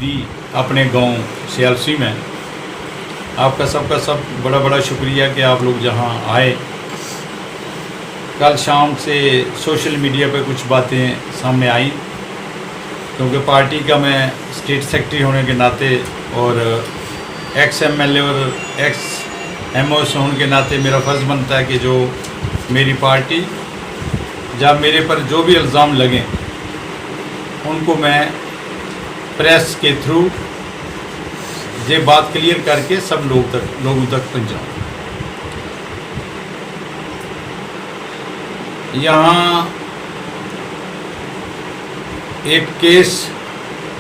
दी अपने गांव सियालसी में। आपका सबका सब बड़ा बड़ा शुक्रिया कि आप लोग जहां आए। कल शाम से सोशल मीडिया पे कुछ बातें सामने आई, क्योंकि पार्टी का मैं स्टेट सेक्रेटरी होने के नाते और एक्स एमएलए और एक्स एमओएस होने के नाते मेरा फ़र्ज़ बनता है कि जो मेरी पार्टी जब मेरे पर जो भी इल्ज़ाम लगें उनको मैं प्रेस के थ्रू ये बात क्लियर करके सब लोगों तक पहुँचाऊँ। यहाँ एक केस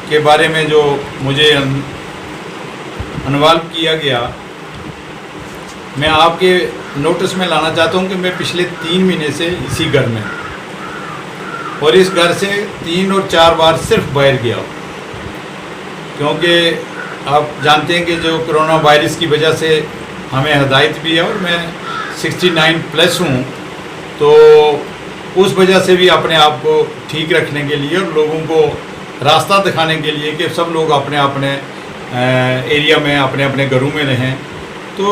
के बारे में जो मुझे इन्वॉल्व किया गया, मैं आपके नोटिस में लाना चाहता हूँ कि मैं पिछले 3 महीने से इसी घर में, और इस घर से 3 और 4 बार सिर्फ बाहर गया, क्योंकि आप जानते हैं कि जो कोरोना वायरस की वजह से हमें हदायत भी है और मैं 69 प्लस हूँ, तो उस वजह से भी अपने आप को ठीक रखने के लिए और लोगों को रास्ता दिखाने के लिए कि सब लोग अपने अपने एरिया में अपने अपने घरों में रहें, तो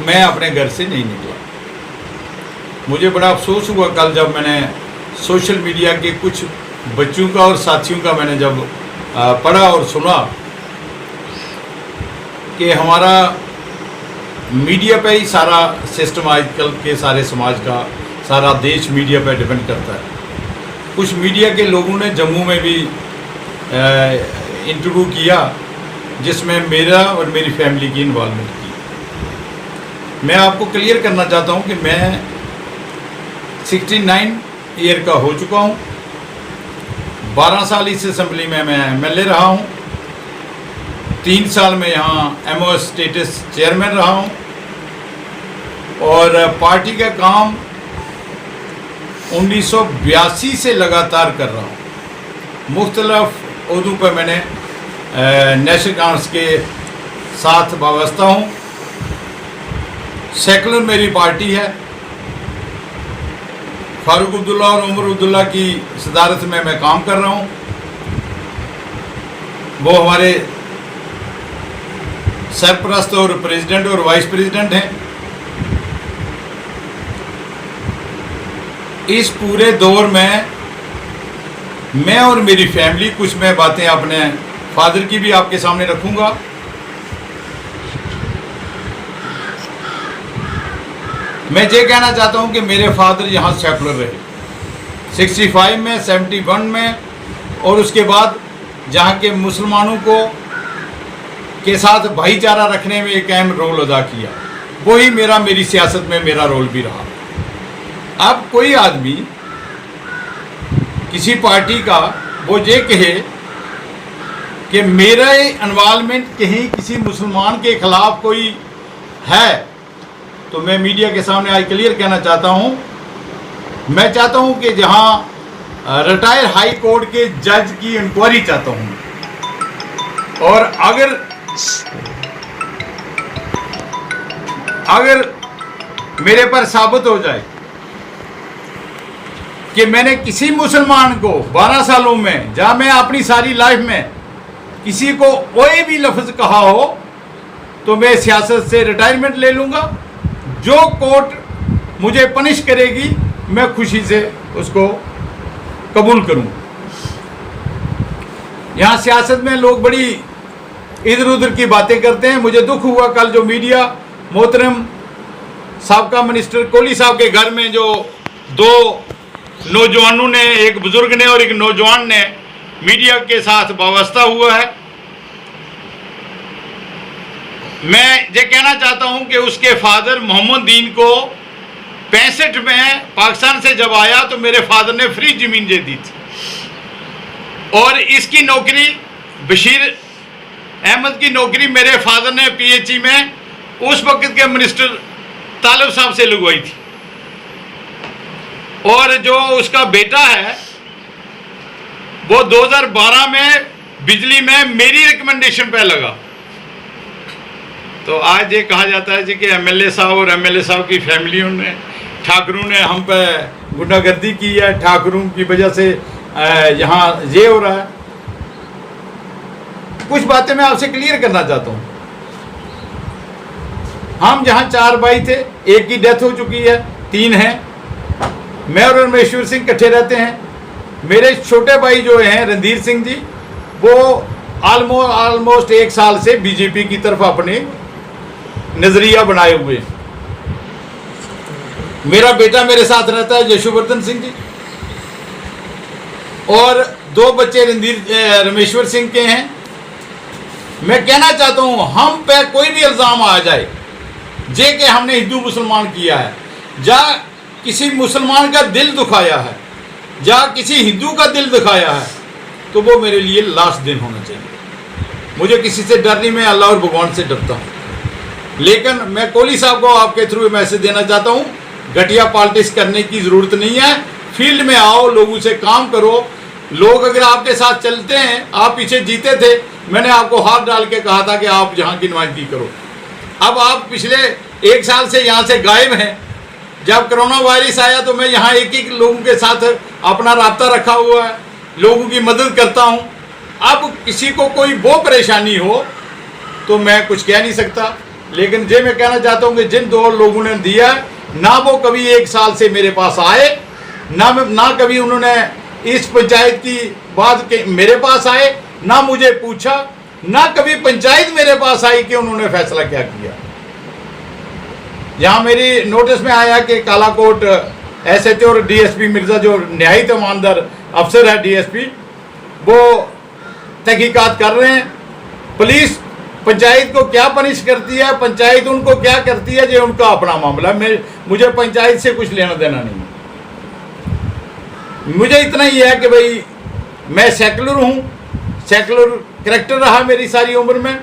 मैं अपने घर से नहीं निकला। मुझे बड़ा अफसोस हुआ कल जब मैंने सोशल मीडिया के कुछ बच्चों का और साथियों का मैंने जब पढ़ा और सुना कि हमारा मीडिया पे ही सारा सिस्टम आजकल के सारे समाज का सारा देश मीडिया पे डिपेंड करता है। कुछ मीडिया के लोगों ने जम्मू में भी इंटरव्यू किया जिसमें मेरा और मेरी फैमिली की इन्वॉल्वमेंट की। मैं आपको क्लियर करना चाहता हूं कि मैं 69 ईयर का हो चुका हूं, 12 साल इस असेंबली में मैं एमएलए रहा हूं, 3 साल में यहाँ एमओएस स्टेटस चेयरमैन रहा हूं, और पार्टी का काम 1982 से लगातार कर रहा हूं। मुख्तलिफ ओहदों पर मैंने नेशनल कांग्रेस के साथ वाबस्ता हूं। सेकुलर मेरी पार्टी है। फारूक अब्दुल्ला और उमर अब्दुल्ला की सदारत में मैं काम कर रहा हूं। वो हमारे सरपरस्त और प्रेसिडेंट और वाइस प्रेसिडेंट हैं। इस पूरे दौर में मैं और मेरी फैमिली, कुछ मैं बातें अपने फादर की भी आपके सामने रखूंगा। मैं ये कहना चाहता हूं कि मेरे फादर यहाँ सेकुलर रहे 65 में, 71 में, और उसके बाद जहाँ के मुसलमानों को के साथ भाईचारा रखने में एक अहम रोल अदा किया। वही मेरी सियासत में मेरा रोल भी रहा। अब कोई आदमी किसी पार्टी का वो ये कहे कि मेरा इन्वॉल्वमेंट कहीं किसी मुसलमान के खिलाफ कोई है, तो मैं मीडिया के सामने आज क्लियर कहना चाहता हूं, मैं चाहता हूं कि जहां रिटायर हाई कोर्ट के जज की इंक्वायरी चाहता हूं, और अगर मेरे पर साबित हो जाए कि मैंने किसी मुसलमान को 12 सालों में, जहां मैं अपनी सारी लाइफ में किसी को कोई भी लफ्ज कहा हो, तो मैं सियासत से रिटायरमेंट ले लूंगा। जो कोर्ट मुझे पनिश करेगी मैं खुशी से उसको कबूल करूंगा। यहां सियासत में लोग बड़ी इधर उधर की बातें करते हैं। मुझे दुख हुआ कल जो मीडिया मोहतरम साबका मिनिस्टर कोहली साहब के घर में जो 2 नौजवानों ने, एक बुजुर्ग ने और एक नौजवान ने मीडिया के साथ वाबस्ता हुआ है। मैं ये कहना चाहता हूं कि उसके फादर मोहम्मद दीन को 65 में पाकिस्तान से जब आया तो मेरे फादर ने फ्री जमीन दे दी थी, और इसकी नौकरी बशीर अहमद की नौकरी मेरे फादर ने पीएचई में उस वक्त के मिनिस्टर तालिब साहब से लगवाई थी। और जो उसका बेटा है वो 2012 में बिजली में मेरी रिकमेंडेशन पे लगा। तो आज ये कहा जाता है जी कि एमएलए साहब और एमएलए साहब की फैमिलियों ने, ठाकरों ने हम पे गुंडागर्दी की है, ठाकरों की वजह से यहाँ ये हो रहा है। कुछ बातें मैं आपसे क्लियर करना चाहता हूँ। हम जहां 4 भाई थे, एक की डेथ हो चुकी है, 3 हैं। मैं और रमेश्वर सिंह इकट्ठे रहते हैं। मेरे छोटे भाई जो हैं रणधीर सिंह जी, वो ऑलमोस्ट 1 साल से बीजेपी की तरफ अपने नजरिया बनाए हुए। मेरा बेटा मेरे साथ रहता है यशुवर्धन सिंह जी, और 2 बच्चे रमेश्वर सिंह के हैं। मैं कहना चाहता हूं, हम पे कोई भी इल्जाम आ जाए जे कि हमने हिंदू मुसलमान किया है, या किसी मुसलमान का दिल दुखाया है, या किसी हिंदू का दिल दुखाया है, तो वो मेरे लिए लास्ट दिन होना चाहिए। मुझे किसी से डर नहीं, मैं अल्लाह और भगवान से डरता हूँ। लेकिन मैं कोहली साहब को आपके थ्रू मैसेज देना चाहता हूँ, घटिया पॉलिटिक्स करने की ज़रूरत नहीं है। फील्ड में आओ, लोगों से काम करो। लोग अगर आपके साथ चलते हैं, आप पीछे जीते थे, मैंने आपको हाथ डाल के कहा था कि आप यहाँ की नुमाइंदगी करो। अब आप पिछले 1 साल से यहाँ से गायब हैं। जब कोरोना वायरस आया तो मैं यहाँ एक लोगों के साथ अपना राब्ता रखा हुआ है, लोगों की मदद करता हूँ। अब किसी को कोई वो परेशानी हो तो मैं कुछ कह नहीं सकता, लेकिन ये मैं कहना चाहता हूँ कि जिन 2 लोगों ने दिया, ना वो कभी 1 साल से मेरे पास आए, ना कभी उन्होंने इस पंचायत की बात के मेरे पास आए, ना मुझे पूछा, ना कभी पंचायत मेरे पास आई कि उन्होंने फैसला क्या किया। यहाँ मेरी नोटिस में आया कि कालाकोट SHO और DSP मिर्जा, जो न्यायिक ईमानदार अफसर है DSP, वो तहकीकात कर रहे हैं। पुलिस पंचायत को क्या पनिश करती है, पंचायत उनको क्या करती है, ये उनका अपना मामला। मुझे पंचायत से कुछ लेना देना नहीं। मुझे इतना ही है कि भाई मैं सेकुलर हूँ, सेकुलर करैक्टर रहा मेरी सारी उम्र में,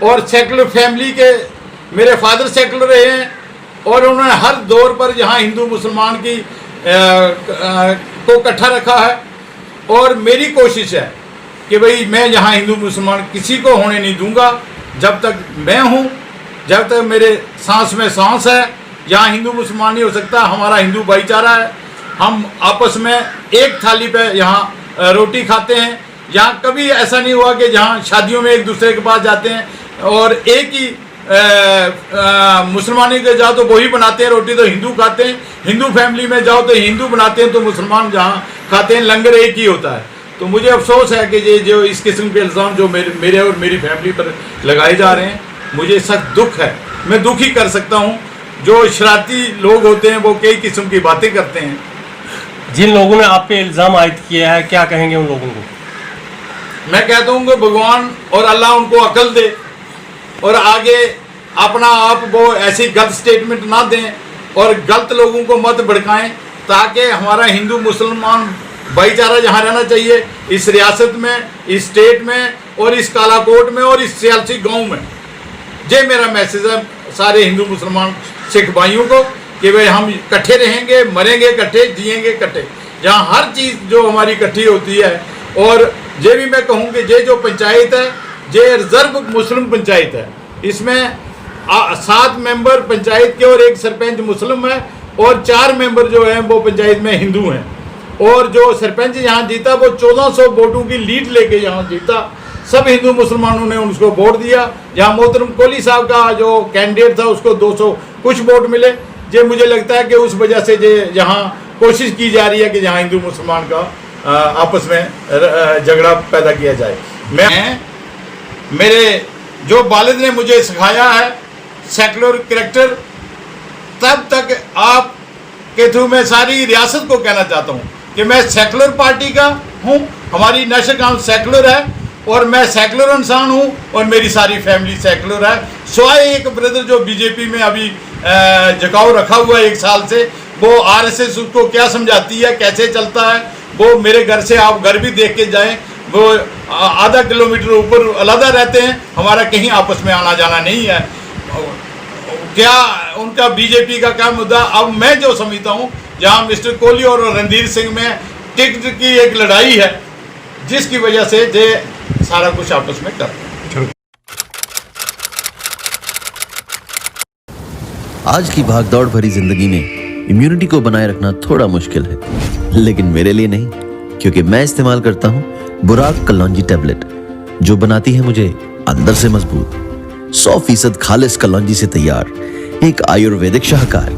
और सेकुलर फैमिली के मेरे फादर सेकुलर रहे हैं, और उन्होंने हर दौर पर यहाँ हिंदू मुसलमान की को इकट्ठा रखा है। और मेरी कोशिश है कि भाई मैं यहाँ हिंदू मुसलमान किसी को होने नहीं दूंगा। जब तक मैं हूँ, जब तक मेरे सांस में सांस है, यहाँ हिंदू मुसलमान नहीं हो सकता। हमारा हिंदू भाईचारा है, हम आपस में एक थाली पे यहाँ रोटी खाते हैं। यहाँ कभी ऐसा नहीं हुआ कि जहाँ शादियों में एक दूसरे के पास जाते हैं और एक ही मुसलमानी के जाओ तो वही बनाते हैं रोटी, तो हिंदू खाते हैं। हिंदू फैमिली में जाओ तो हिंदू बनाते हैं, तो मुसलमान जहाँ खाते हैं, लंगर एक ही होता है। तो मुझे अफसोस है कि ये जो इस किस्म के इल्ज़ाम जो मेरे और मेरी फैमिली पर लगाए जा रहे हैं, मुझे सख्त दुख है। मैं दुख ही कर सकता हूँ। जो शरारती लोग होते हैं वो कई किस्म की बातें करते हैं। जिन लोगों ने आप पे इल्ज़ाम आयद किया है, क्या कहेंगे उन लोगों को? मैं कहता हूँ कि भगवान और अल्लाह उनको अकल दे, और आगे अपना आप वो ऐसी गलत स्टेटमेंट ना दें और गलत लोगों को मत भड़काएं, ताकि हमारा हिंदू मुसलमान भाईचारा जहाँ रहना चाहिए, इस रियासत में, इस स्टेट में, और इस कालाकोट में, और इस सियासी गांव में। ये मेरा मैसेज है सारे हिंदू मुसलमान सिख भाइयों को कि भाई हम इकट्ठे रहेंगे, मरेंगे इकट्ठे, जिएंगे इकट्ठे। जहाँ हर चीज़ जो हमारी इकट्ठी होती है। और ये भी मैं कहूँ कि ये जो पंचायत है, ये रिजर्व मुस्लिम पंचायत है। इसमें 7 मेंबर पंचायत के और 1 सरपंच मुस्लिम है, और 4 मेंबर जो हैं वो पंचायत में हिंदू हैं। और जो सरपंच यहाँ जीता वो 1400 वोटों की लीड लेके यहाँ जीता। सब हिंदू मुसलमानों ने उसको वोट दिया। जहाँ मोहतरम कोहली साहब का जो कैंडिडेट था उसको 200 कुछ वोट मिले। ये मुझे लगता है कि उस वजह से यहाँ कोशिश की जा रही है कि यहाँ हिंदू मुसलमान का आपस में झगड़ा पैदा किया जाए। मेरे जो वालिद ने मुझे सिखाया है सेकुलर करैक्टर, तब तक आप के थ्रू मैं सारी रियासत को कहना चाहता हूँ कि मैं सेकुलर पार्टी का हूँ। हमारी नेशनल काउंसिल सेकुलर है, और मैं सेकुलर इंसान हूँ, और मेरी सारी फैमिली सेकुलर है। स्वाय एक ब्रदर जो बीजेपी में अभी झुकाव रखा हुआ है 1 साल से, वो आरएसएस उसको क्या समझाती है, कैसे चलता है, वो मेरे घर से आप घर भी देख के जाएं, वो आधा किलोमीटर ऊपर अलग रहते हैं। हमारा कहीं आपस में आना जाना नहीं है। क्या उनका बीजेपी का क्या मुद्दा? अब मैं जो समझता हूँ, जहाँ मिस्टर कोहली और रणधीर सिंह में टिकट की एक लड़ाई है, जिसकी वजह से ये सारा कुछ आपस में करते हैं। आज की भागदौड़ भरी जिंदगी में इम्यूनिटी को बनाए रखना थोड़ा मुश्किल है, लेकिन मेरे लिए नहीं, क्योंकि मैं इस्तेमाल करता हूँ बुराक कलौंजी टैबलेट। जो बनाती है मुझे अंदर से मजबूत। 100% खालिस कलौंजी से तैयार एक आयुर्वेदिक शाहकार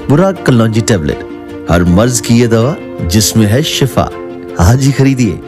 बुराक कलौंजी टैबलेट, हर मर्ज की ये दवा जिसमें है शिफा। आज ही खरीदिए।